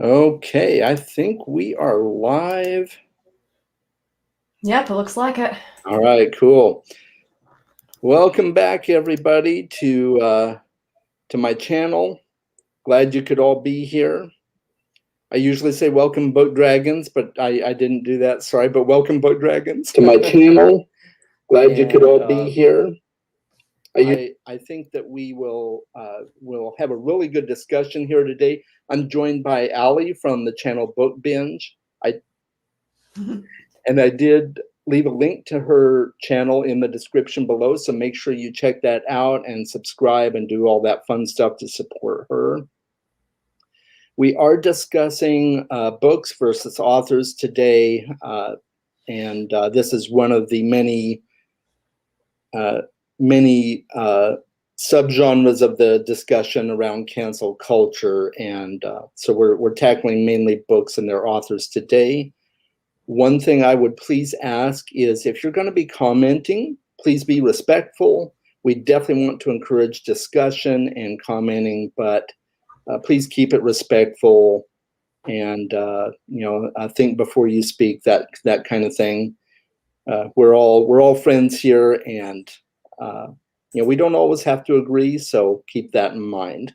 Okay, I think we are live. Yep, it looks like it. All right, cool. Welcome back, everybody, to my channel. Glad you could all be here. I usually say welcome, boat dragons, but I didn't do that. Sorry, but welcome, boat dragons, to my channel. Glad you could all be here. I think that we will have a really good discussion here today. I'm joined by Allie from the channel BookBinge. And I did leave a link to her channel in the description below, so make sure you check that out and subscribe and do all that fun stuff to support her. We are discussing books versus authors today, and this is one of the many subgenres of the discussion around cancel culture, and so we're tackling mainly books and their authors today. One thing I would please ask is, if you're going to be commenting, please be respectful. We definitely want to encourage discussion and commenting, but please keep it respectful, and think before you speak, that kind of thing. We're all friends here, and we don't always have to agree, so keep that in mind.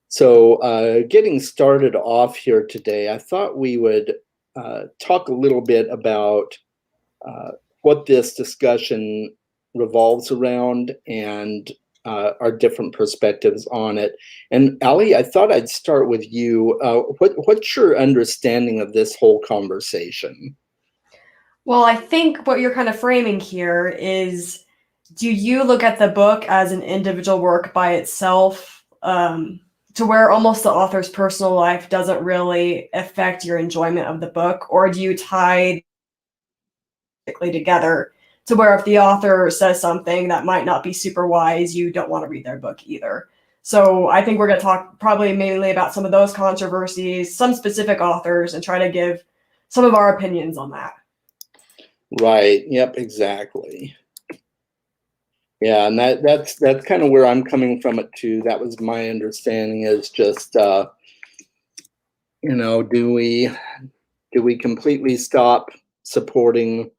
So getting started off here today, I thought we would talk a little bit about what this discussion revolves around and our different perspectives on it. And Allie, I thought I'd start with you. What's your understanding of this whole conversation? Well, I think what you're kind of framing here is, do you look at the book as an individual work by itself, to where almost the author's personal life doesn't really affect your enjoyment of the book, or do you tie together to where if the author says something that might not be super wise, you don't want to read their book either? So I think we're going to talk probably mainly about some of those controversies, some specific authors, and try to give some of our opinions on that. Right. Yep. Exactly. Yeah, and that's kind of where I'm coming from it too. That was my understanding. Is just do we completely stop supporting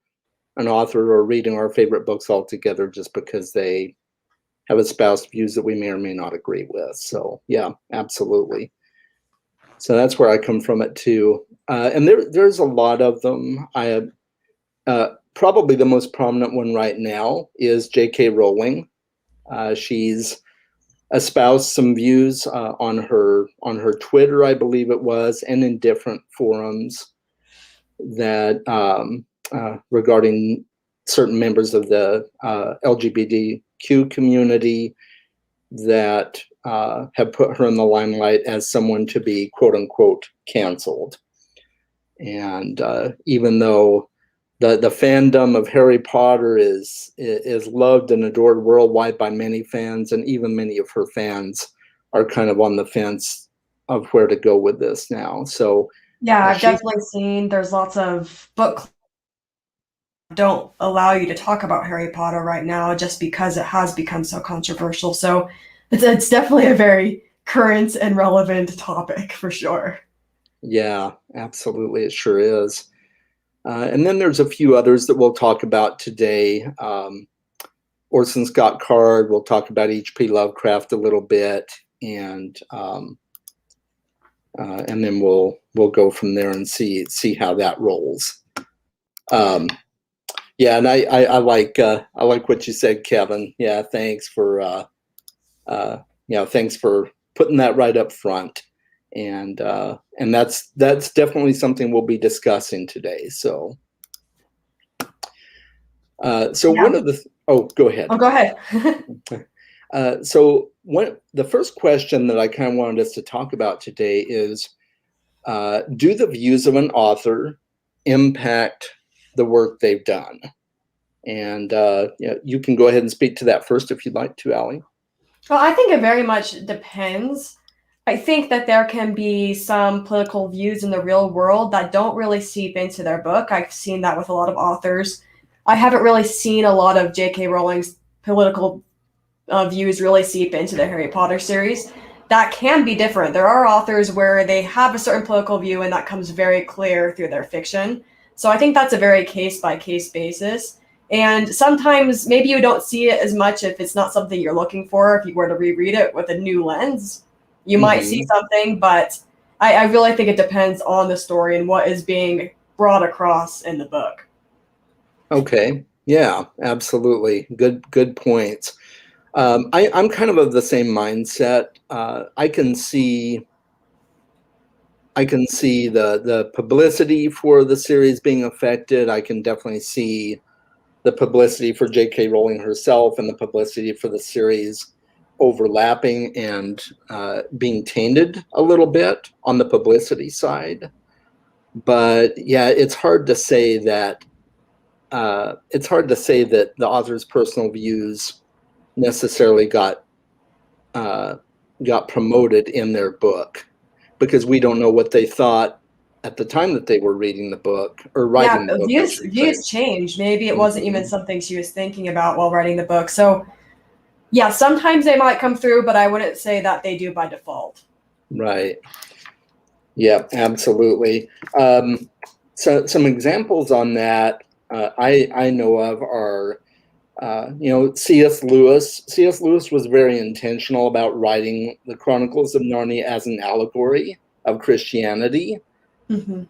an author or reading our favorite books altogether just because they have espoused views that we may or may not agree with? So yeah, absolutely. So that's where I come from it too. And there's a lot of them. Probably the most prominent one right now is J.K. Rowling. She's espoused some views on her Twitter, I believe it was, and in different forums that regarding certain members of the LGBTQ community that have put her in the limelight as someone to be quote unquote canceled. And even though the fandom of Harry Potter is loved and adored worldwide by many fans, and even many of her fans are kind of on the fence of where to go with this now. So yeah, I've definitely seen there's lots of book don't allow you to talk about Harry Potter right now just because it has become so controversial. So it's definitely a very current and relevant topic for sure. Yeah, absolutely, it sure is. And then there's a few others that we'll talk about today. Orson Scott Card, we'll talk about H.P. Lovecraft a little bit, and then we'll go from there and see how that rolls. Yeah, and I like what you said, Kevin. Yeah, thanks for thanks for putting that right up front. And that's definitely something we'll be discussing today. So one of the go ahead. Oh, go ahead. So the first question that I kind of wanted us to talk about today is, do the views of an author impact the work they've done? And you can go ahead and speak to that first if you'd like to, Allie. Well, I think it very much depends. I think that there can be some political views in the real world that don't really seep into their book. I've seen that with a lot of authors. I haven't really seen a lot of J.K. Rowling's political views really seep into the Harry Potter series. that can be different. There are authors where they have a certain political view and that comes very clear through their fiction. So I think that's a very case by case basis. And sometimes maybe you don't see it as much if it's not something you're looking for. If you were to reread it with a new lens, you might see something, but I really think it depends on the story and what is being brought across in the book. Okay. Yeah, absolutely. Good points. I'm kind of the same mindset. I can see the publicity for the series being affected. I can definitely see the publicity for J.K. Rowling herself and the publicity for the series overlapping and being tainted a little bit on the publicity side. But yeah, it's hard to say that the author's personal views necessarily got promoted in their book, because we don't know what they thought at the time that they were reading the book or writing the book. Views change. Maybe it wasn't even something she was thinking about while writing the book. So yeah, sometimes they might come through, but I wouldn't say that they do by default. Right. Yeah, absolutely. So some examples on that I know of are, C.S. Lewis. C.S. Lewis was very intentional about writing the Chronicles of Narnia as an allegory of Christianity. And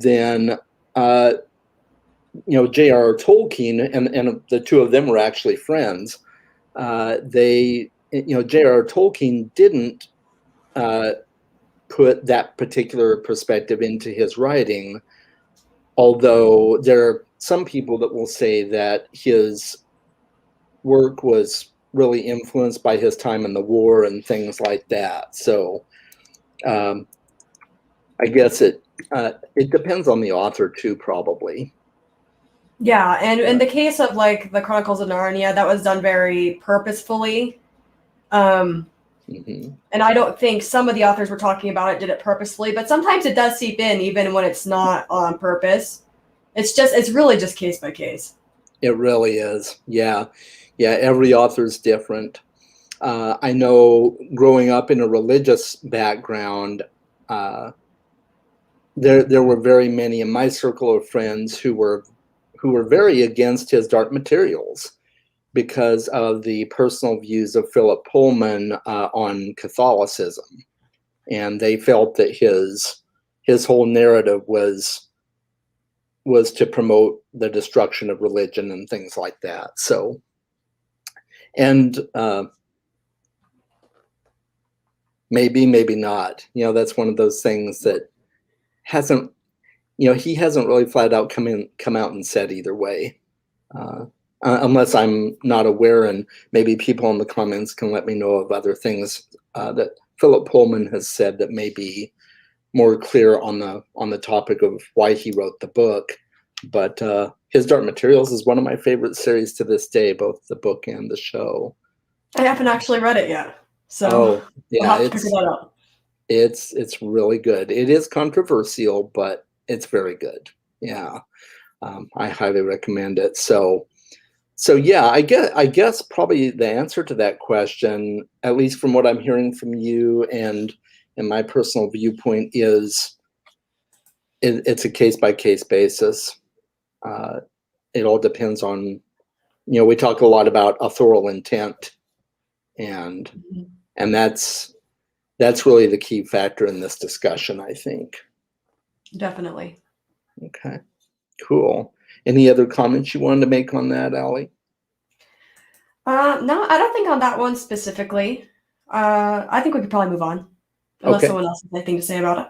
then, J.R.R. Tolkien, and the two of them were actually friends. J.R.R. Tolkien didn't put that particular perspective into his writing, although there are some people that will say that his work was really influenced by his time in the war and things like that. So I guess it depends on the author too, probably. Yeah, and in the case of like the Chronicles of Narnia, that was done very purposefully. And I don't think some of the authors we're talking about it did it purposefully, but sometimes it does seep in even when it's not on purpose. It's really just case by case. It really is. Yeah. Every author's different. I know growing up in a religious background, there were very many in my circle of friends who were very against his dark materials because of the personal views of Philip Pullman on Catholicism, and they felt that his whole narrative was to promote the destruction of religion and things like that. So, and maybe not. That's one of those things that hasn't, he hasn't really flat out come out and said either way. Unless I'm not aware, and maybe people in the comments can let me know of other things that Philip Pullman has said that may be more clear on the topic of why he wrote the book. But his Dark Materials is one of my favorite series to this day, both the book and the show. I haven't actually read it yet, so yeah, I'll have to figure that out. It's really good. It is controversial, but it's very good. Yeah, I highly recommend it. So yeah, I guess probably the answer to that question, at least from what I'm hearing from you and my personal viewpoint, is it's a case by case basis. It all depends on, we talk a lot about authorial intent, and that's really the key factor in this discussion, I think. Definitely. Okay, cool. Any other comments you wanted to make on that, Allie? No, I don't think on that one specifically. I think we could probably move on, unless someone else has anything to say about it.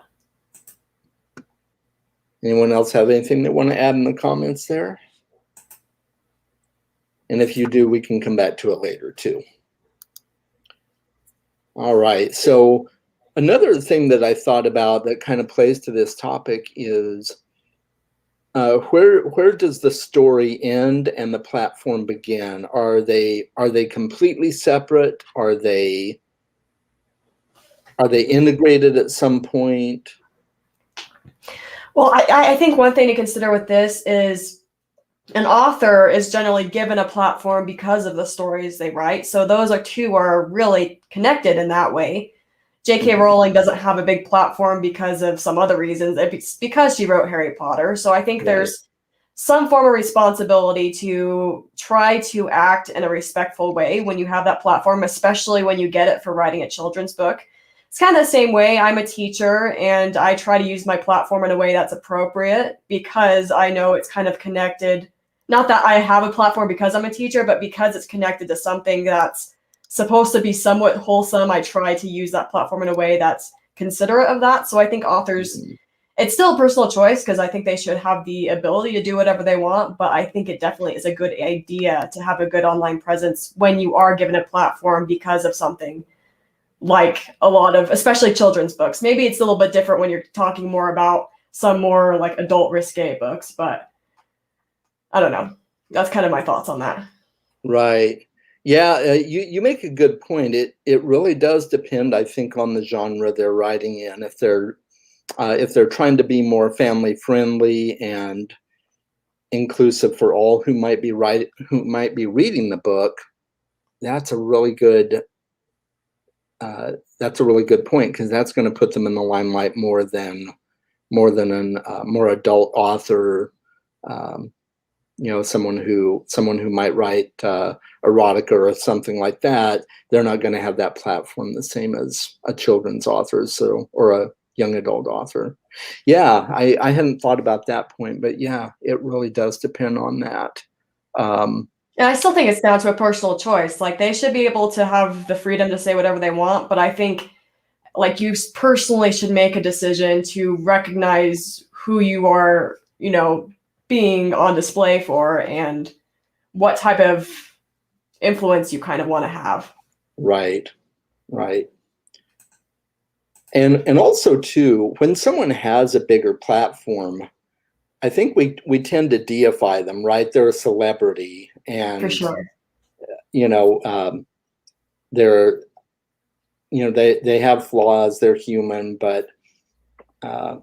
Anyone else have anything they want to add in the comments there? And if you do, we can come back to it later too. All right. So another thing that I thought about that kind of plays to this topic is where does the story end and the platform begin? Are they completely separate? Are they integrated at some point? Well, I think one thing to consider with this is an author is generally given a platform because of the stories they write. So those two are really connected in that way. J.K. Mhm. Rowling doesn't have a big platform because of some other reasons. It's because she wrote Harry Potter. So I think Right. there's some form of responsibility to try to act in a respectful way when you have that platform, especially when you get it for writing a children's book. It's kind of the same way. I'm a teacher and I try to use my platform in a way that's appropriate because I know it's kind of connected. Not that I have a platform because I'm a teacher, but because it's connected to something that's supposed to be somewhat wholesome, I try to use that platform in a way that's considerate of that. So I think authors, Mhm. it's still a personal choice because I think they should have the ability to do whatever they want, but I think it definitely is a good idea to have a good online presence when you are given a platform because of something like a lot of, especially children's books. Maybe it's a little bit different when you're talking more about some more like adult risque books, but I don't know. That's kind of my thoughts on that. Right. Yeah, you make a good point. It really does depend, I think, on the genre they're writing in. If they're trying to be more family friendly and inclusive for all who might be reading the book, that's a really good that's a really good point because that's going to put them in the limelight more than an more adult author. Um, someone who might write erotica or something like that. They're not going to have that platform the same as a children's author, or a young adult author. Yeah, I hadn't thought about that point, but yeah, it really does depend on that. Um, And I still think it's down to a personal choice. Like they should be able to have the freedom to say whatever they want, but I think like you personally should make a decision to recognize who you are, being on display for and what type of influence you kind of want to have. right, right. And also too, when someone has a bigger platform, I think we tend to deify them, right? They're a celebrity, For and sure. you know, um, they're they have flaws. They're human, but uh,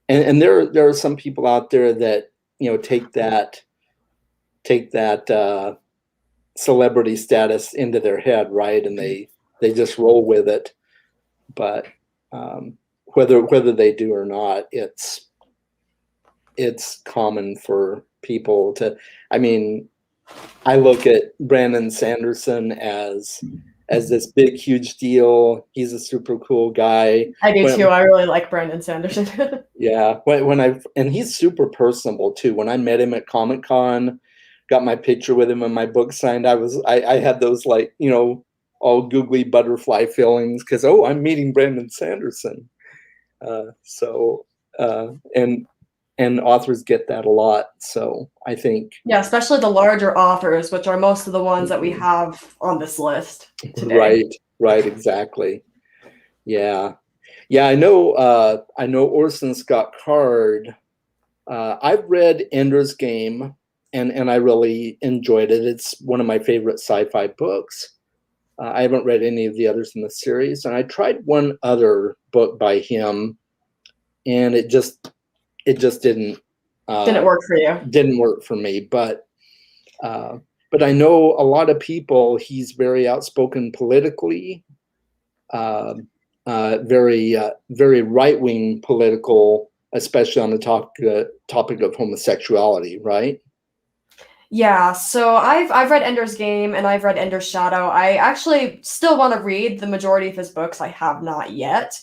and there are some people out there that take that celebrity status into their head, right? And they just roll with it. But whether they do or not, it's common for people to. I mean, I look at Brandon Sanderson as this big, huge deal. He's a super cool guy. I do too. When I really like Brandon Sanderson. Yeah, and he's super personable too. When I met him at Comic Con, got my picture with him and my book signed, I had those like all googly butterfly feelings because I'm meeting Brandon Sanderson. So uh, and and authors get that a lot. So I think Yeah, especially the larger authors, which are most of the ones that we have on this list today. right, exactly. Yeah, yeah. I know Orson Scott Card. I've read Ender's Game, and I really enjoyed it. It's one of my favorite sci-fi books. I haven't read any of the others in the series, and I tried one other book by him, and it just Didn't uh, work for you. didn't work for me. Uh, but I know a lot of people. He's very outspoken politically, uh, very right wing political, especially on the topic of homosexuality, right? Yeah, so I've read Ender's Game and I've read Ender's Shadow. I actually still want to read the majority of his books. I have not yet.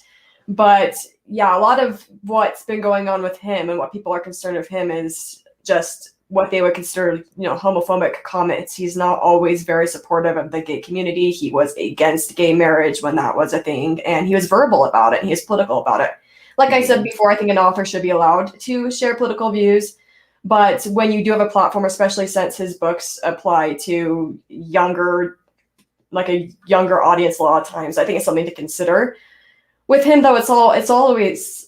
But yeah, a lot of what's been going on with him and what people are concerned of him is just what they would consider, homophobic comments. He's not always very supportive of the gay community. He was against gay marriage when that was a thing, and he was verbal about it and he was political about it. Like I said Mhm. before, I think an author should be allowed to share political views, but when you do have a platform, especially since his books apply to a younger audience a lot of times, I think it's something to consider. With him, though, it's also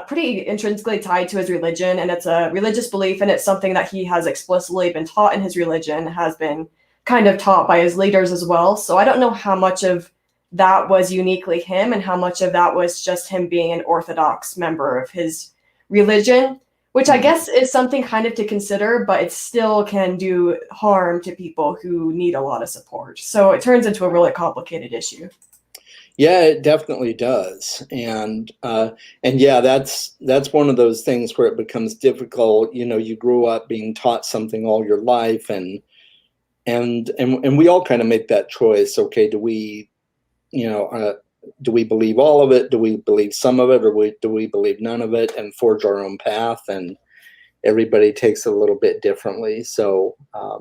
pretty intrinsically tied to his religion, and it's a religious belief, and it's something that he has explicitly been taught in his religion, has been kind of taught by his leaders as well. So I don't know how much of that was uniquely him and how much of that was just him being an orthodox member of his religion, which I guess is something kind of to consider, but it still can do harm to people who need a lot of support. So it turns into a really complicated issue. Yeah, it definitely does, and yeah, that's one of those things where it becomes difficult. You know, you grew up being taught something all your life, and we all kind of make that choice. Okay, do we, do we believe all of it? Do we believe some of it, or do we believe none of it, and forge our own path? And everybody takes it a little bit differently. So, Yeah,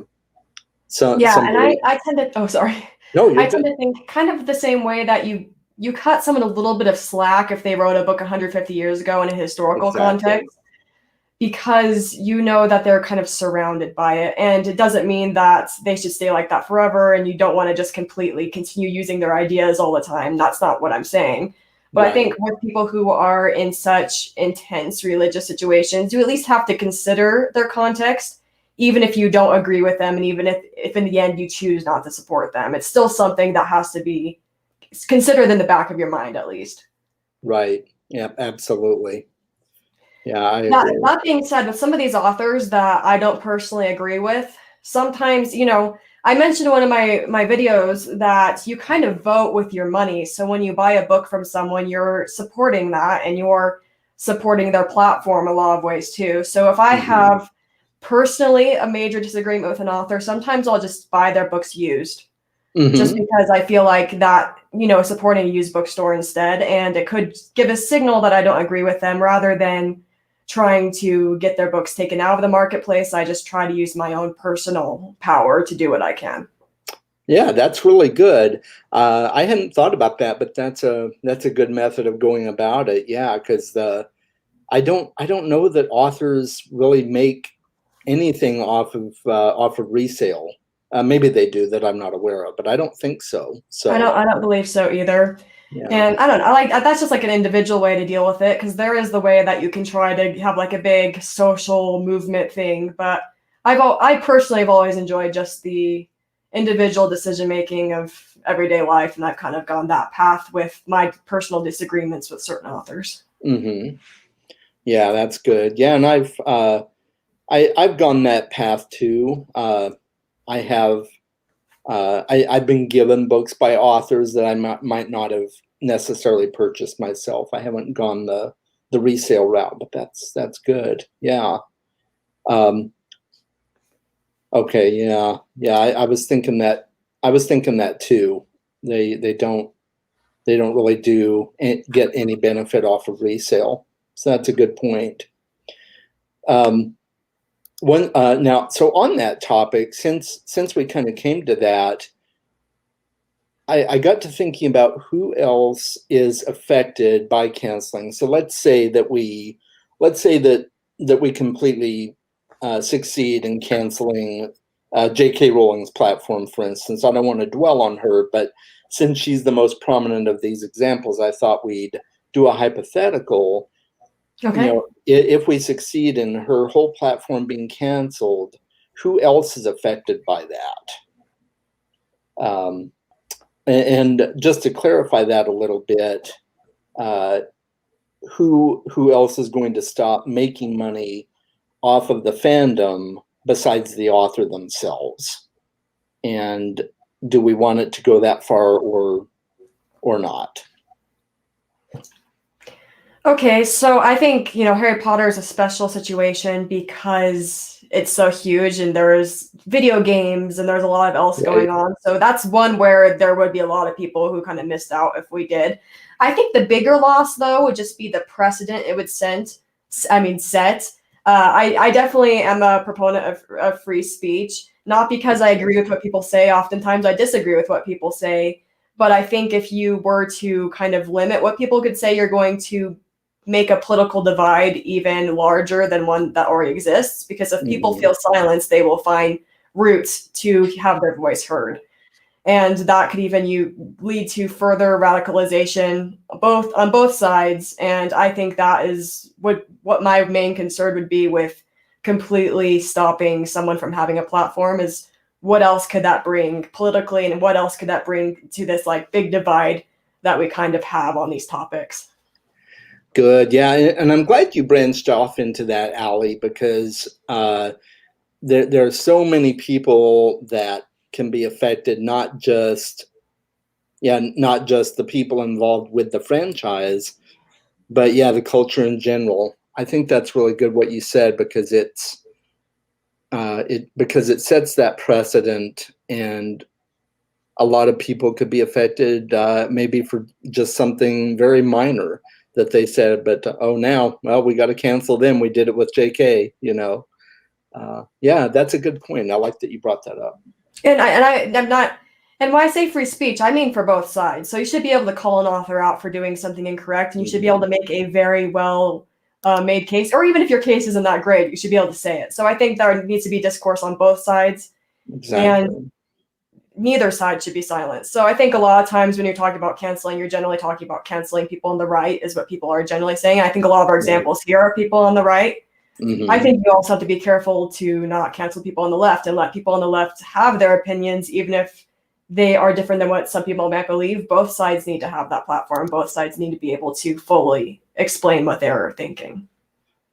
and somebody, I tend to, oh, sorry. no, you're I tend good. to think kind of the same way that you cut someone a little bit of slack if they wrote a book 150 years ago in a historical Exactly. context, because you know that they're kind of surrounded by it. And it doesn't mean that they should stay like that forever, and you don't want to just completely continue using their ideas all the time. That's not what I'm saying. But I Right. think with people who are in such intense religious situations, you at least have to consider their context, even if you don't agree with them, and even if in the end you choose not to support them. It's still something that has to be considered in the back of your mind, at least. Right. Yeah, absolutely. Yeah, I That agree. that being said, with some of these authors that I don't personally agree with, sometimes, I mentioned in one of my videos that you kind of vote with your money. So when you buy a book from someone, you're supporting that, and you're supporting their platform a lot of ways too. So if I Hmm. have personally a major disagreement with an author, sometimes I'll just buy their books used, just Hmm. because I feel like that, supporting a used bookstore instead, and it could give a signal that I don't agree with them rather than trying to get their books taken out of the marketplace. I just try to use my own personal power to do what I can. Yeah, that's really good. I hadn't thought about that, but that's a good method of going about it. Yeah, because I don't know that authors really make anything off of resale. Maybe they do that I'm not aware of, but I don't think so. So I don't believe so either. yeah. And I don't know, I like that's just like an individual way to deal with it, because there is the way that you can try to have like a big social movement thing, but I personally have always enjoyed just the individual decision making of everyday life, and I've kind of gone that path with my personal disagreements with certain authors. Hmm. Yeah, that's good. Yeah, and I've gone that path too. I have I've been given books by authors that I might not have necessarily purchased myself. I haven't gone the resale route, but that's good. Yeah. Um, okay. Yeah. Yeah. I was thinking that too. They don't really get any benefit off of resale. So that's a good point. Um, one now, so on that topic, since we kind of came to that, I got to thinking about who else is affected by canceling. So let's say that we completely succeed in canceling J.K. Rowling's platform, for instance. I don't want to dwell on her, but since she's the most prominent of these examples, I thought we'd do a hypothetical. You Okay. know, if we succeed in her whole platform being canceled, who else is affected by that? Um, and just to clarify that a little bit, uh, who else is going to stop making money off of the fandom besides the author themselves? And do we want it to go that far or not? Okay, so I think, Harry Potter is a special situation because it's so huge, and there's video games and there's a lot of else Right. going on. So that's one where there would be a lot of people who kind of missed out if we did. I think the bigger loss, though, would just be the precedent it would set. I definitely am a proponent of free speech, not because I agree with what people say. Oftentimes I disagree with what people say. But I think if you were to kind of limit what people could say, you're going to make a political divide even larger than one that already exists. Because if people Mhm. feel silenced, they will find routes to have their voice heard. And that could even lead to further radicalization both on both sides. And I think that is what my main concern would be with completely stopping someone from having a platform, is what else could that bring politically, and what else could that bring to this like big divide that we kind of have on these topics. Good. Yeah. And I'm glad you branched off into that, Allie, because there are so many people that can be affected, not just the people involved with the franchise, but the culture in general. I think that's really good what you said, because it sets that precedent, and a lot of people could be affected, maybe for just something very minor that they said, but now, well, we got to cancel them. We did it with JK, that's a good point. I like that you brought that up. I'm not, and when I say free speech, I mean for both sides. So you should be able to call an author out for doing something incorrect, and you should be able to make a very well made case, or even if your case isn't that great, you should be able to say it. So I think there needs to be discourse on both sides, and neither side should be silenced. So I think a lot of times when you're talking about canceling, you're generally talking about canceling people on the right, is what people are generally saying. I think a lot of our examples here are people on the right. I think you also have to be careful to not cancel people on the left and let people on the left have their opinions, even if they are different than what some people might believe. Both sides need to have that platform. Both sides need to be able to fully explain what they're thinking.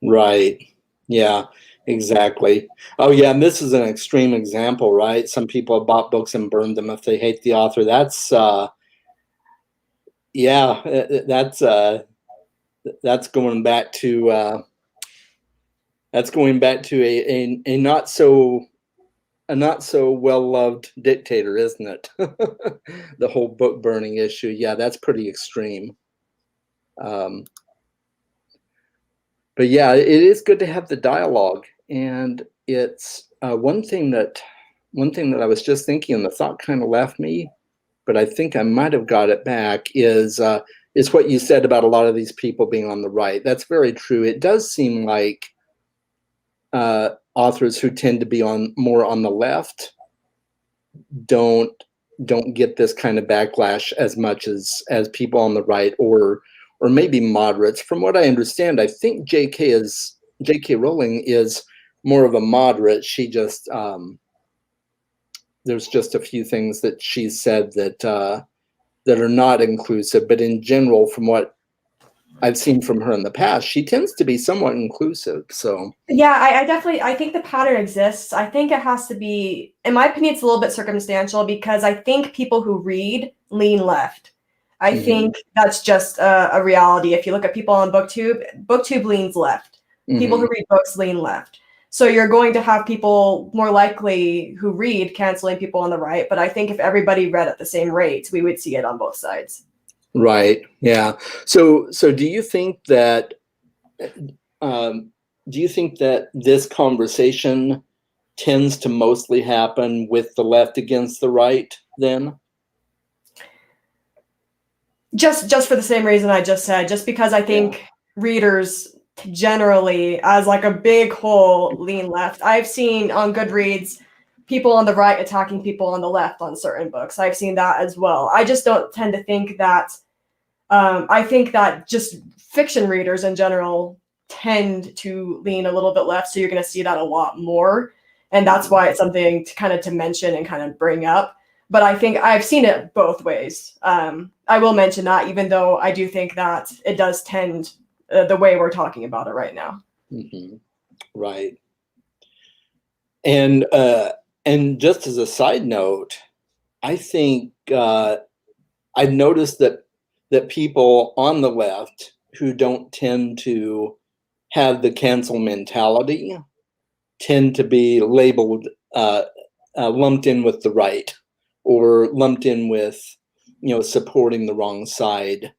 Right. Yeah, exactly. Oh, yeah. And this is an extreme example, right? Some people have bought books and burned them if they hate the author. That's going back to a not so well loved dictator, isn't it? The whole book burning issue. Yeah, that's pretty extreme. But yeah, it is good to have the dialogue, and it's one thing that I was just thinking, and the thought kind of left me, but I think I might have got it back, is what you said about a lot of these people being on the right. That's very true. It does seem like authors who tend to be more on the left don't get this kind of backlash as much as people on the right, or maybe moderates. From what I understand, I think J.K. Rowling is more of a moderate. She just there's just a few things that she said that are not inclusive, but in general, from what I've seen from her in the past, she tends to be somewhat inclusive. So yeah, I think the pattern exists. I think it has to be, in my opinion, it's a little bit circumstantial, because I think people who read lean left. I think that's just a reality. If you look at people on BookTube leans left. People who read books lean left. So you're going to have people more likely who read canceling people on the right. But I think if everybody read at the same rate, we would see it on both sides. Right. Yeah. So do you think that this conversation tends to mostly happen with the left against the right then? Just for the same reason I just said, just because I think readers generally, as like a big whole, lean left. I've seen on Goodreads people on the right attacking people on the left on certain books. I've seen that as well. I just don't tend to think that. I think that just fiction readers in general tend to lean a little bit left, so you're going to see that a lot more, and that's why it's something to mention and kind of bring up. But I think I've seen it both ways. I will mention that, even though I do think that it does tend the way we're talking about it right now. Right. And just as a side note, I think I've noticed that people on the left who don't tend to have the cancel mentality tend to be labeled, lumped in with the right, or lumped in with, supporting the wrong side,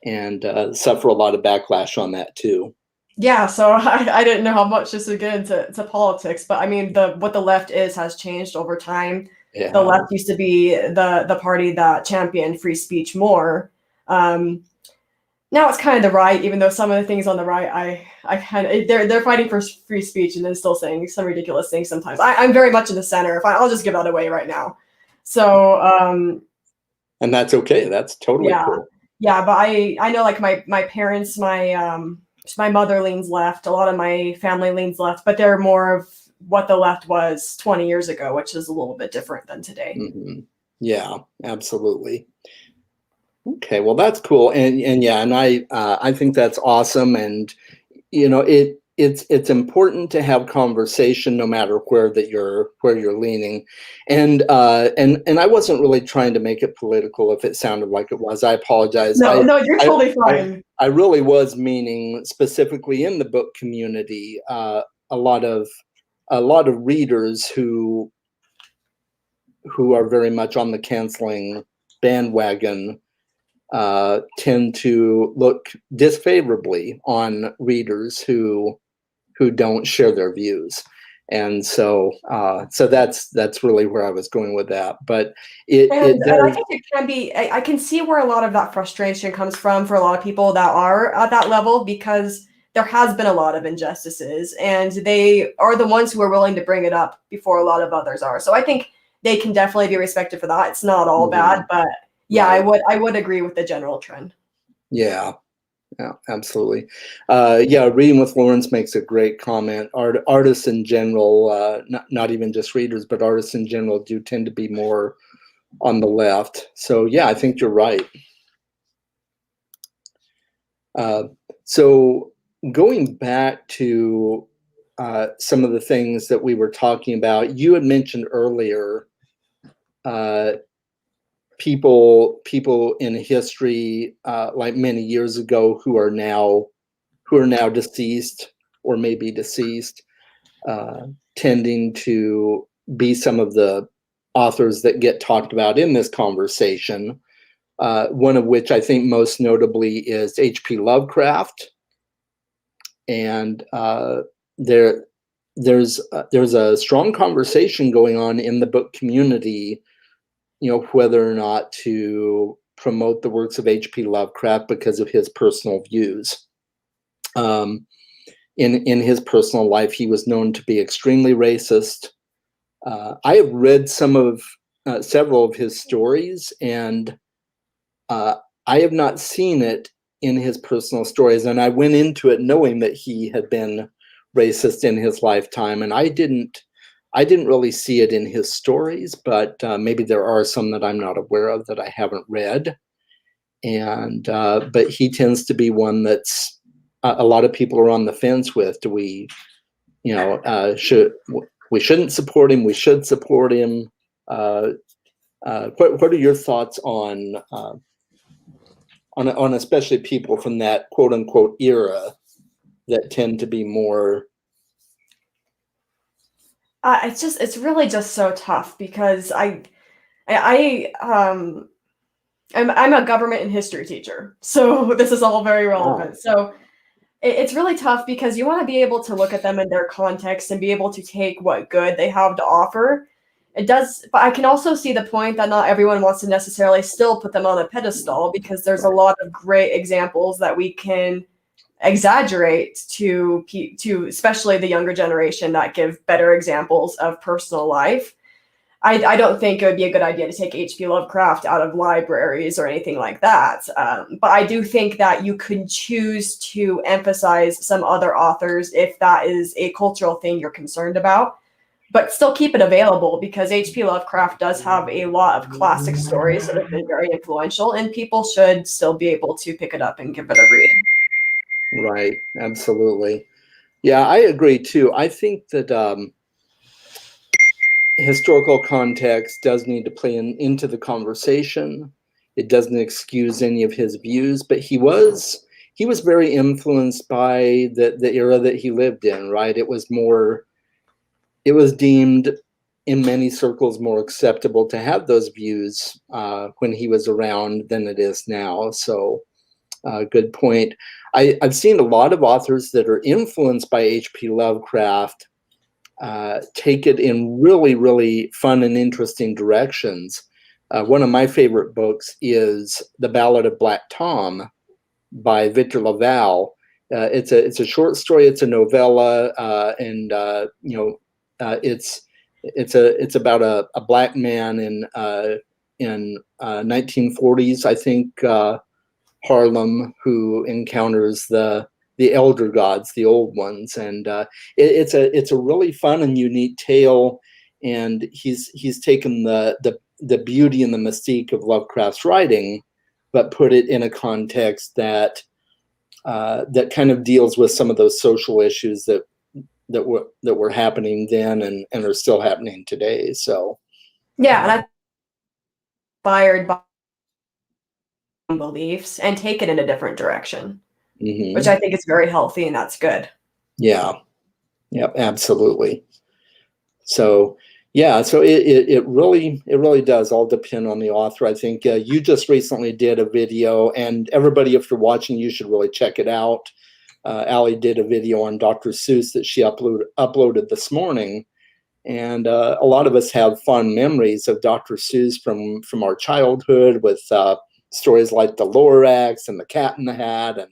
and suffer a lot of backlash on that too. Yeah, so I didn't know how much this would get into politics, but I mean, what the left has changed over time. Yeah. The left used to be the party that championed free speech more. Now it's kind of the right, even though some of the things on the right, I kind of, they're fighting for free speech and then still saying some ridiculous things sometimes. I'm very much in the center. I'll just give that away right now. So and that's okay. That's totally cool. Yeah, but I know, like, my parents, my mother leans left. A lot of my family leans left, but they're more of what the left was 20 years ago, which is a little bit different than today. Yeah, absolutely. Okay, well that's cool, and yeah, and I think that's awesome, and it's important to have conversation no matter where you're leaning, and I wasn't really trying to make it political. If it sounded like it was, I apologize. No, no, you're I totally I, fine. I really was meaning specifically in the book community, a lot of a lot of readers who are very much on the canceling bandwagon tend to look disfavorably on readers who don't share their views, and so that's really where I was going with that. But it And I does. think it can be, I can see where a lot of that frustration comes from for a lot of people that are at that level, because there has been a lot of injustices and they are the ones who are willing to bring it up before a lot of others are. So I think they can definitely be respected for that. It's not all bad, Mhm, but yeah, right. I would agree with the general trend. Yeah. Yeah, absolutely. Yeah, reading with Lawrence makes a great comment. Artists in general, not even just readers, but artists in general do tend to be more on the left. So yeah, I think you're right. Uh, so going back to some of the things that we were talking about, you had mentioned earlier uh, people in history, like many years ago, who are now deceased or maybe deceased, uh, tending to be some of the authors that get talked about in this conversation. One of which I think most notably is H.P. Lovecraft, and there there's a strong conversation going on in the book community, whether or not to promote the works of H.P. Lovecraft because of his personal views. Um, in his personal life, he was known to be extremely racist. I have read several of his stories, and uh, I have not seen it in his personal stories. And I went into it knowing that he had been racist in his lifetime, and I didn't really see it in his stories, but maybe there are some that I'm not aware of that I haven't read. And but he tends to be one that's a lot of people are on the fence with. Do we, should we shouldn't support him? We should support him. Uh, what are your thoughts on especially people from that quote unquote era that tend to be more? It's really just so tough because I I'm a government and history teacher, so this is all very Wow. relevant. So it's really tough because you want to be able to look at them in their context and be able to take what good they have to offer. It does, but I can also see the point that not everyone wants to necessarily still put them on a pedestal, because there's a Right. lot of great examples that we can exaggerate to especially the younger generation that give better examples of personal life. I don't think it would be a good idea to take H.P. Lovecraft out of libraries or anything like that. But I do think that you can choose to emphasize some other authors if that is a cultural thing you're concerned about, but still keep it available, because H.P. Lovecraft does have a lot of classic stories that have been very influential, and people should still be able to pick it up and give it a read. Right. Absolutely. Yeah, I agree too. I think that historical context does need to play into the conversation. It doesn't excuse any of his views, but he was very influenced by the era that he lived in, right? It was deemed in many circles more acceptable to have those views when he was around than it is now. So, good point. I've seen a lot of authors that are influenced by H.P. Lovecraft take it in really, really fun and interesting directions. One of my favorite books is The Ballad of Black Tom by Victor Laval. It's a short story. It's a novella, and it's about a black man in 1940s, I think, Harlem, who encounters the elder gods, the old ones, and it's a really fun and unique tale. And he's taken the beauty and the mystique of Lovecraft's writing, but put it in a context that that kind of deals with some of those social issues that were happening then and are still happening today. So Yeah, and I'm inspired by beliefs and take it in a different direction, which I think is very healthy, and that's good. yeah, yeah, absolutely. So yeah, so it really does all depend on the author. I think you just recently did a video, and everybody, if you're watching, you should really check it out. Allie did a video on Dr. Seuss that she uploaded this morning, and a lot of us have fond memories of Dr. Seuss from our childhood, with stories like the Lorax and the Cat in the Hat and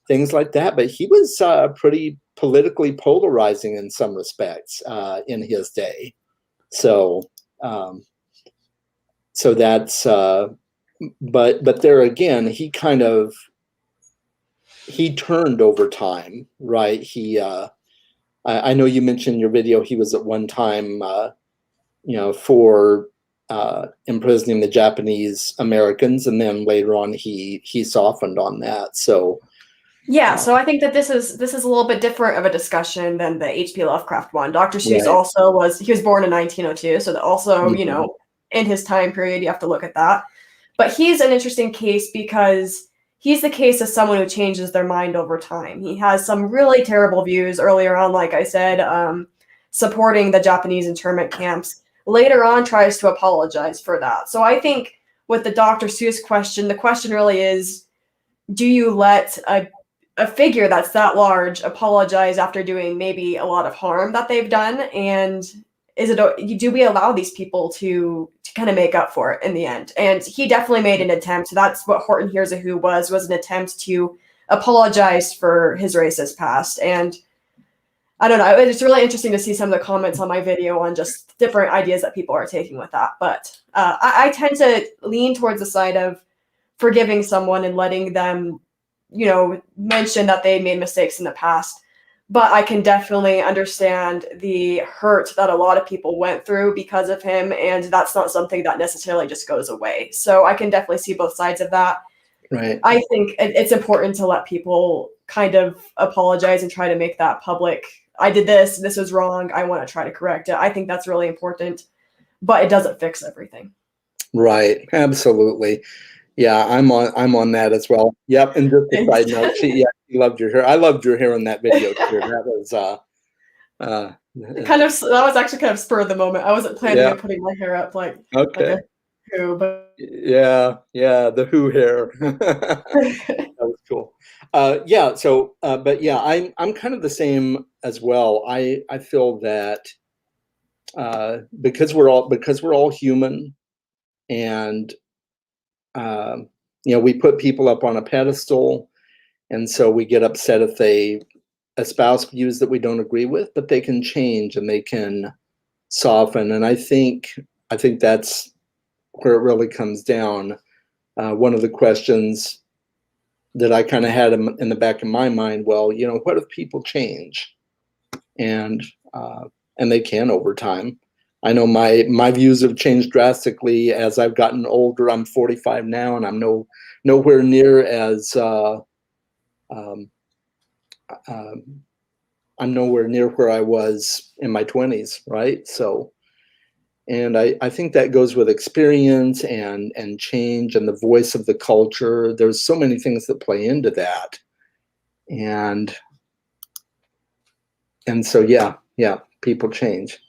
things like that. But he was pretty politically polarizing in some respects in his day. So so that's but there again, he turned over time, right? I know you mentioned in your video he was at one time for imprisoning the Japanese Americans, and then later on he softened on that. So yeah, so I think that this is a little bit different of a discussion than the H.P. Lovecraft one. Dr. Seuss right. also was born in 1902, so that also, Mm-hmm. In his time period, you have to look at that. But he's an interesting case because he's the case of someone who changes their mind over time. He has some really terrible views earlier on, like I said, supporting the Japanese internment camps. Later on, tries to apologize for that. So I think with the Dr. Seuss question, the question really is, do you let a figure that's that large apologize after doing maybe a lot of harm that they've done? And do we allow these people to kind of make up for it in the end? And he definitely made an attempt. That's what Horton Hears a Who was an attempt to apologize for his racist past. And I don't know, it's really interesting to see some of the comments on my video on just different ideas that people are taking with that. But I tend to lean towards the side of forgiving someone and letting them, mention that they made mistakes in the past. But I can definitely understand the hurt that a lot of people went through because of him, and that's not something that necessarily just goes away. So I can definitely see both sides of that. Right. I think it's important to let people kind of apologize and try to make that public. I did this was wrong, I want to try to correct it. I think that's really important, but it doesn't fix everything. Right. Absolutely. Yeah, I'm on that as well. Yep. And just a side note, she loved your hair. I loved your hair in that video too. That was that was actually kind of spur of the moment. I wasn't planning on putting my hair up like okay. a Who, but Yeah, the Who hair. That was cool. Yeah, so but yeah, I'm kind of the same as well. I feel that because we're all human, and we put people up on a pedestal, and so we get upset if they espouse views that we don't agree with, but they can change and they can soften. And I think that's where it really comes down. One of the questions that I kind of had in the back of my mind, well, what if people change? And they can over time. I know my views have changed drastically as I've gotten older. I'm 45 now, and I'm nowhere near as I'm nowhere near where I was in my 20s, right? So, and I think that goes with experience and change and the voice of the culture. There's so many things that play into that, and so yeah, people change.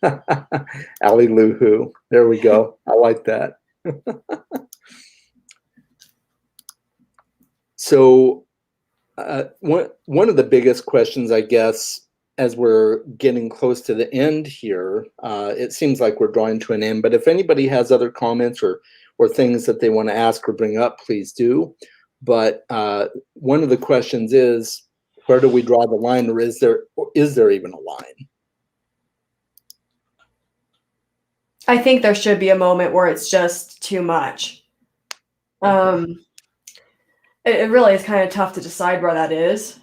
Ali Lou Who. There we go. I like that. So one of the biggest questions, I guess, as we're getting close to the end here, it seems like we're drawing to an end, but if anybody has other comments or things that they want to ask or bring up, please do. But one of the questions is, where do we draw the line, or is there even a line? I think there should be a moment where it's just too much. It really is kind of tough to decide where that is.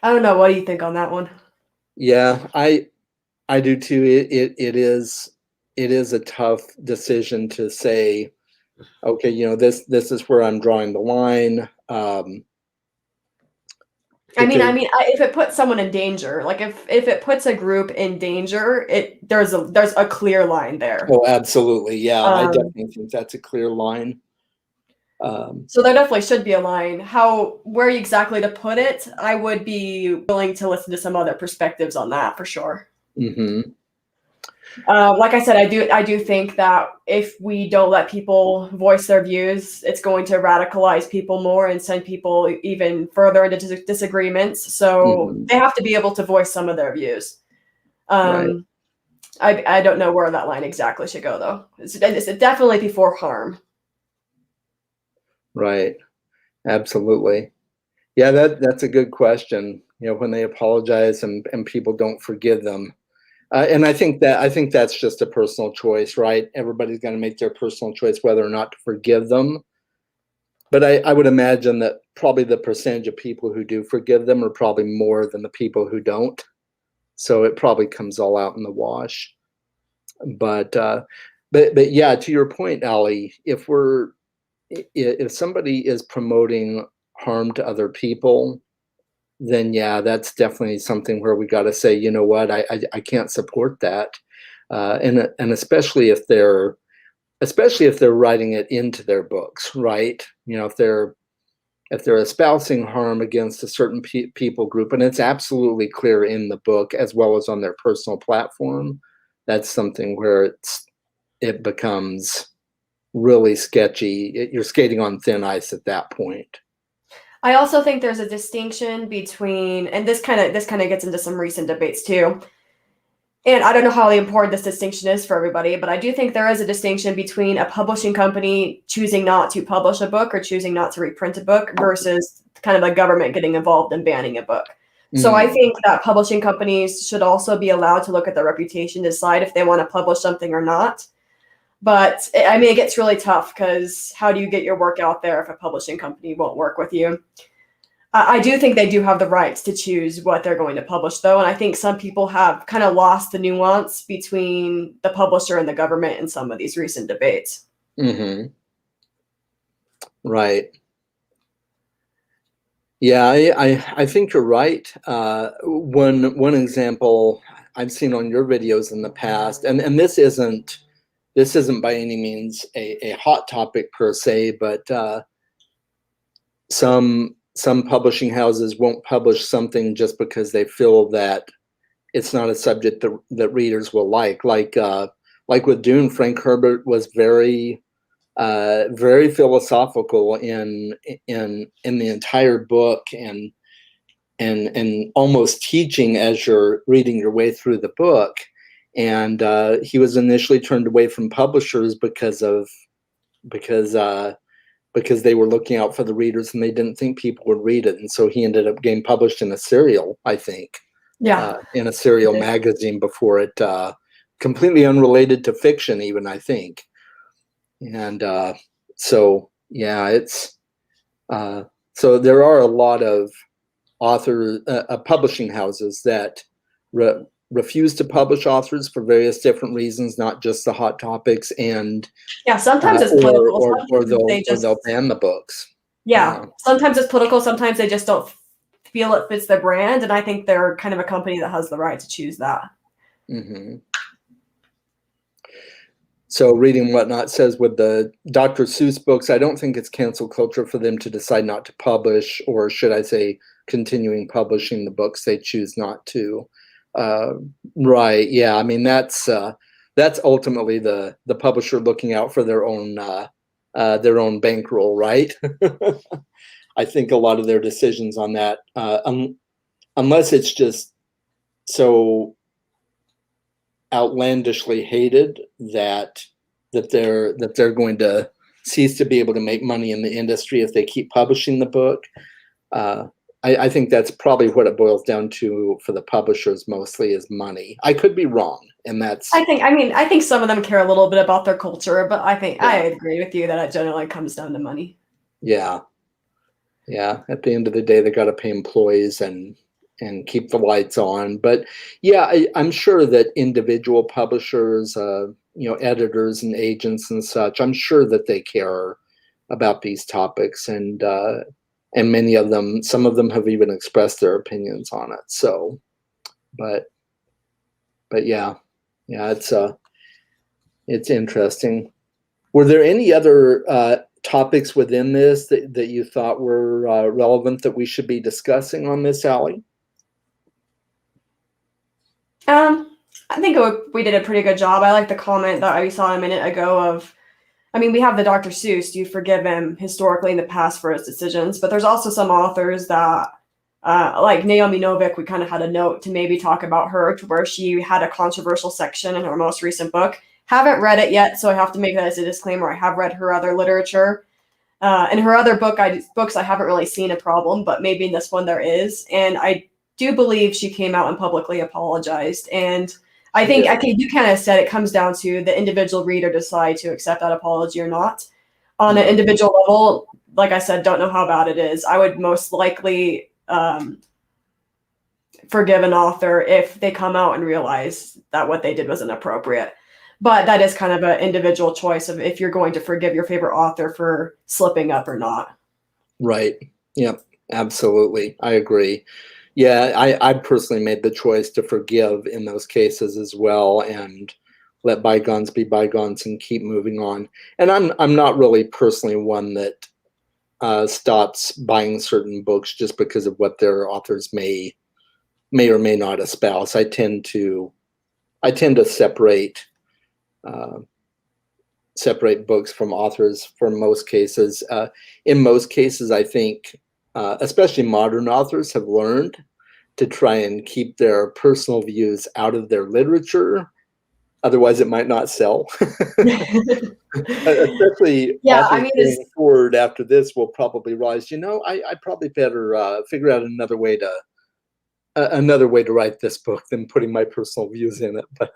I don't know. What do you think on that one? Yeah, I do too. It is a tough decision to say, okay, this is where I'm drawing the line. Because If it puts someone in danger, like if it puts a group in danger, there's a clear line there. oh, absolutely, yeah, I Um, definitely think that's a clear line. Um, so there definitely should be a line. Where exactly to put it, I would be willing to listen to some other perspectives on that for sure. mhm, Like I said, I do think that if we don't let people voice their views, it's going to radicalize people more and send people even further into disagreements. So mhm, they have to be able to voice some of their views. right, Um, I don't know where that line exactly should go though. It's definitely before harm. right, absolutely. Yeah, that's a good question. When they apologize and people don't forgive them. And I think that's just a personal choice, right? Everybody's gonna make their personal choice whether or not to forgive them. But I would imagine that probably the percentage of people who do forgive them are probably more than the people who don't. So it probably comes all out in the wash. But but yeah, to your point, Ali, if somebody is promoting harm to other people, then yeah, that's definitely something where we got to say, you know what, I can't support that, and especially if they're writing it into their books, right? If they're espousing harm against a certain people group, and it's absolutely clear in the book as well as on their personal platform, that's something where it becomes really sketchy. You're skating on thin ice at that point. I also think there's a distinction between, and this kind of gets into some recent debates too. And I don't know how important this distinction is for everybody, but I do think there is a distinction between a publishing company choosing not to publish a book or choosing not to reprint a book versus kind of the government getting involved and banning a book. So I Mm, think that publishing companies should also be allowed to look at their reputation, decide if they want to publish something or not. But it gets really tough because how do you get your work out there if a publishing company won't work with you? I do think they do have the rights to choose what they're going to publish, though. And I think some people have kind of lost the nuance between the publisher and the government in some of these recent debates. mhm, right. Yeah, I think you're right. One example I've seen on your videos in the past, and this isn't by any means a hot topic per se, but some publishing houses won't publish something just because they feel that it's not a subject that readers will like with Dune. Frank Herbert was very philosophical in the entire book, and almost teaching as you're reading your way through the book. And he was initially turned away from publishers because because they were looking out for the readers and they didn't think people would read it. And so he ended up getting published in a serial, I think, Yeah. in a serial magazine before it, completely unrelated to fiction, even, I think. And so, yeah, so there are a lot of publishing houses that refuse to publish authors for various different reasons, not just the hot topics, and Yeah. Sometimes it's political. or they'll ban the books. Yeah. Yeah. Sometimes it's political. Sometimes they just don't feel it fits their brand. And I think they're kind of a company that has the right to choose that. Hmm. So Reading Whatnot says with the Dr. Seuss books, I don't think it's cancel culture for them to decide not to publish, or should I say, continuing publishing the books they choose not to. Uh, right? Yeah. I mean, that's ultimately the publisher looking out for their own bankroll, right? I think a lot of their decisions on that, unless it's just so outlandishly hated that they're going to cease to be able to make money in the industry if they keep publishing the book. I think that's probably what it boils down to for the publishers, mostly, is money. I could be wrong, and that's I think some of them care a little bit about their culture, but I yeah, agree with you that it generally comes down to money. yeah, yeah. At the end of the day, they got to pay employees, and keep the lights on. But yeah, I'm sure that individual publishers, editors and agents and such, I'm sure that they care about these topics, and many of them, some of them have even expressed their opinions on it. So, but yeah, it's interesting. Were there any other topics within this that you thought were relevant that we should be discussing on this, Allie? I think we did a pretty good job. I like the comment that I saw a minute ago of, I mean, we have the Dr. Seuss, do you forgive him historically in the past for his decisions? But there's also some authors that, like Naomi Novik, we kind of had a note to maybe talk about her, to where she had a controversial section in her most recent book. Haven't read it yet, so I have to make that as a disclaimer. I have read her other literature. In her other books, I haven't really seen a problem, but maybe in this one there is. And I do believe she came out and publicly apologized. And I think you kind of said it comes down to the individual reader decide to accept that apology or not. On an individual level, like I said, don't know how bad it is. I would most likely forgive an author if they come out and realize that what they did was inappropriate. But that is kind of an individual choice of if you're going to forgive your favorite author for slipping up or not. Right. Yep. Absolutely. I agree. Yeah, I personally made the choice to forgive in those cases as well, and let bygones be bygones and keep moving on. And I'm not really personally one that stops buying certain books just because of what their authors may or may not espouse. I tend to separate books from authors for most cases. In most cases, I think, especially modern authors, have learned to try and keep their personal views out of their literature. Otherwise, it might not sell. Especially authors going forward after this will probably realize, I probably better figure out another way to write this book than putting my personal views in it. But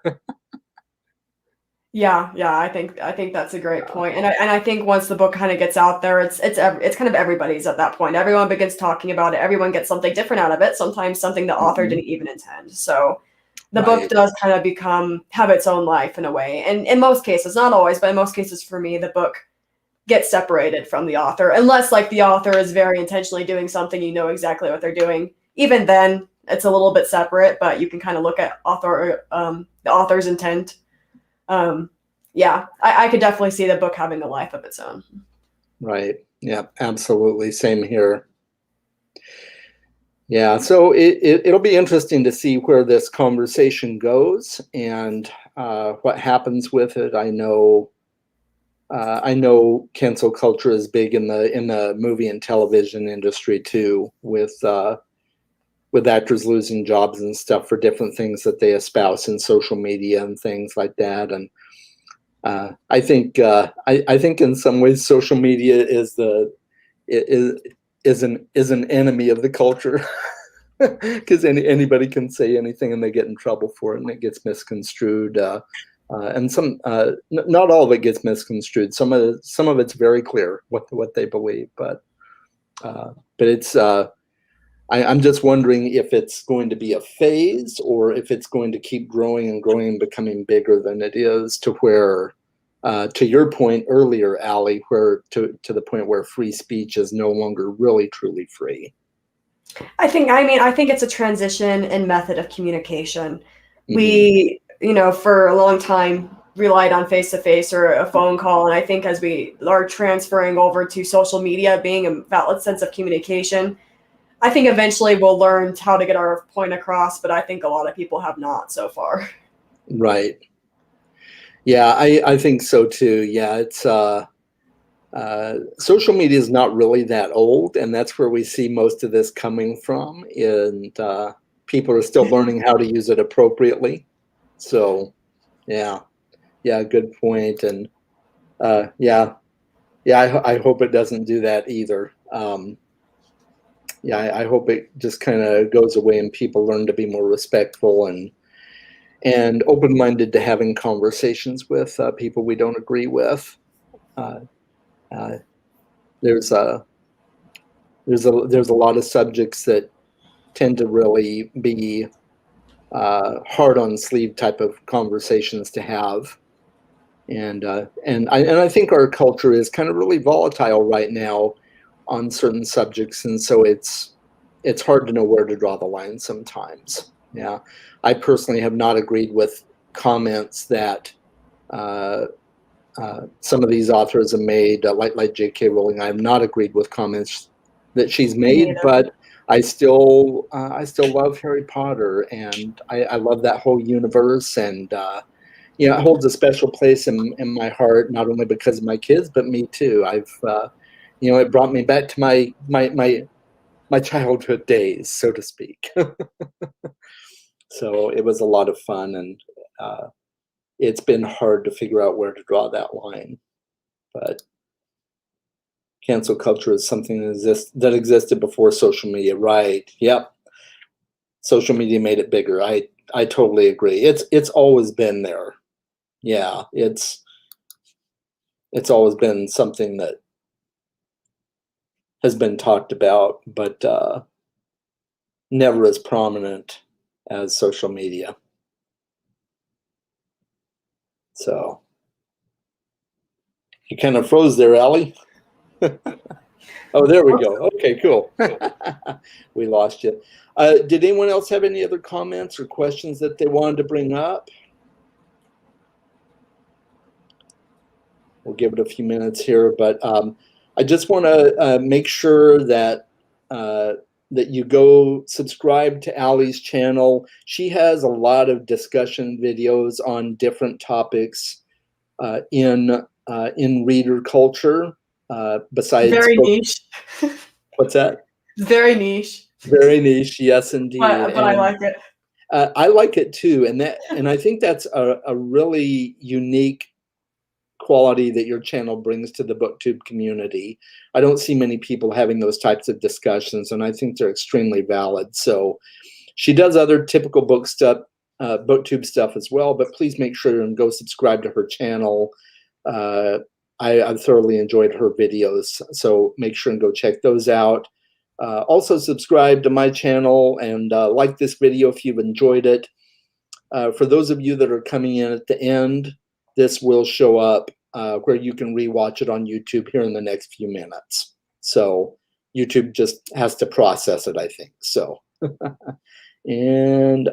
Yeah, I think that's a great point. And I think once the book kind of gets out there, it's kind of everybody's at that point. Everyone begins talking about it. Everyone gets something different out of it. Sometimes something the author didn't even intend. So the book does kind of have its own life in a way. And in most cases, not always, but in most cases for me, the book gets separated from the author, unless like the author is very intentionally doing something, exactly what they're doing. Even then, it's a little bit separate, but you can kind of look at the author's intent. I could definitely see the book having a life of its own. Right. Yeah, absolutely. Same here. Yeah, so it'll be interesting to see where this conversation goes and what happens with it. I know cancel culture is big in the movie and television industry too, with actors losing jobs and stuff for different things that they espouse in social media and things like that. And I think in some ways social media is an enemy of the culture, because anybody can say anything and they get in trouble for it, and it gets misconstrued. And not all of it gets misconstrued. Some of it's very clear what they believe, but it's. I'm just wondering if it's going to be a phase, or if it's going to keep growing and growing and becoming bigger than it is, to where, to your point earlier, Allie, where to the point where free speech is no longer really truly free. I think it's a transition in method of communication. Mm-hmm. We, for a long time relied on face-to-face or a phone call. And I think as we are transferring over to social media being a valid sense of communication, I think eventually we'll learn how to get our point across, but I think a lot of people have not so far. Right. Yeah, I think so too. Yeah, it's social media is not really that old, and that's where we see most of this coming from. And people are still learning how to use it appropriately. So, yeah, good point. And I hope it doesn't do that either. I hope it just kind of goes away and people learn to be more respectful and open-minded to having conversations with people we don't agree with. There's a lot of subjects that tend to really be hard on sleeve type of conversations to have. And I think our culture is kind of really volatile right now on certain subjects, and so it's hard to know where to draw the line sometimes. Yeah, I personally have not agreed with comments that some of these authors have made, like J.K. Rowling. I have not agreed with comments that she's made, but I still love Harry Potter, and I love that whole universe, and you know, it holds a special place in my heart, not only because of my kids, but me too. I've you know, it brought me back to my childhood days, so to speak. So it was a lot of fun, and it's been hard to figure out where to draw that line. But cancel culture is something that existed before social media, right? Yep. Social media made it bigger. I totally agree. It's always been there. Yeah, it's always been something that has been talked about, but never as prominent as social media. So you kind of froze there, Allie. Oh, there we go. Okay, cool. We lost you. Did anyone else have any other comments or questions that they wanted to bring up? We'll give it a few minutes here, but I just want to make sure that that you go subscribe to Allie's channel. She has a lot of discussion videos on different topics in reader culture. Besides very niche. What's that? Very niche. Very niche, yes, indeed. But I like it. I like it too, and I think that's a really unique quality that your channel brings to the BookTube community. I don't see many people having those types of discussions, and I think they're extremely valid. So she does other typical BookTube stuff as well, but please make sure and go subscribe to her channel. I've thoroughly enjoyed her videos, so make sure and go check those out. Also subscribe to my channel and like this video if you've enjoyed it. For those of you that are coming in at the end, this will show up where you can rewatch it on YouTube here in the next few minutes. So YouTube just has to process it, I think. So, and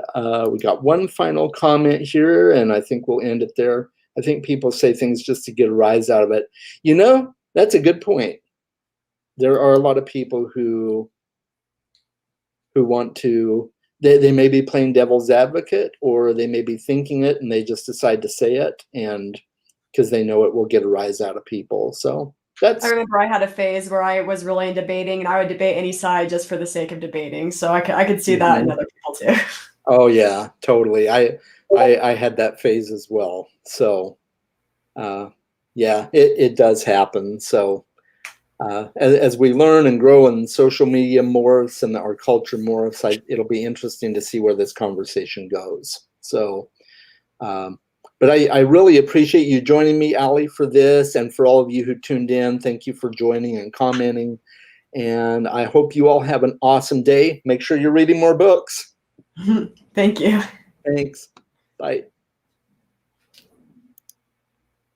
we got one final comment here, and I think we'll end it there. I think people say things just to get a rise out of it. You know, that's a good point. There are a lot of people who want to, they may be playing devil's advocate, or they may be thinking it and they just decide to say it, and because they know it will get a rise out of people. So that's. I remember I had a phase where I was really into debating, and I would debate any side just for the sake of debating. So I could see that in other people too. Oh yeah, totally. I had that phase as well. So yeah, it does happen. So as we learn and grow and social media morphs and our culture morphs, it'll be interesting to see where this conversation goes. So, but I really appreciate you joining me, Allie, for this, and for all of you who tuned in. Thank you for joining and commenting. And I hope you all have an awesome day. Make sure you're reading more books. Thank you. Thanks. Bye.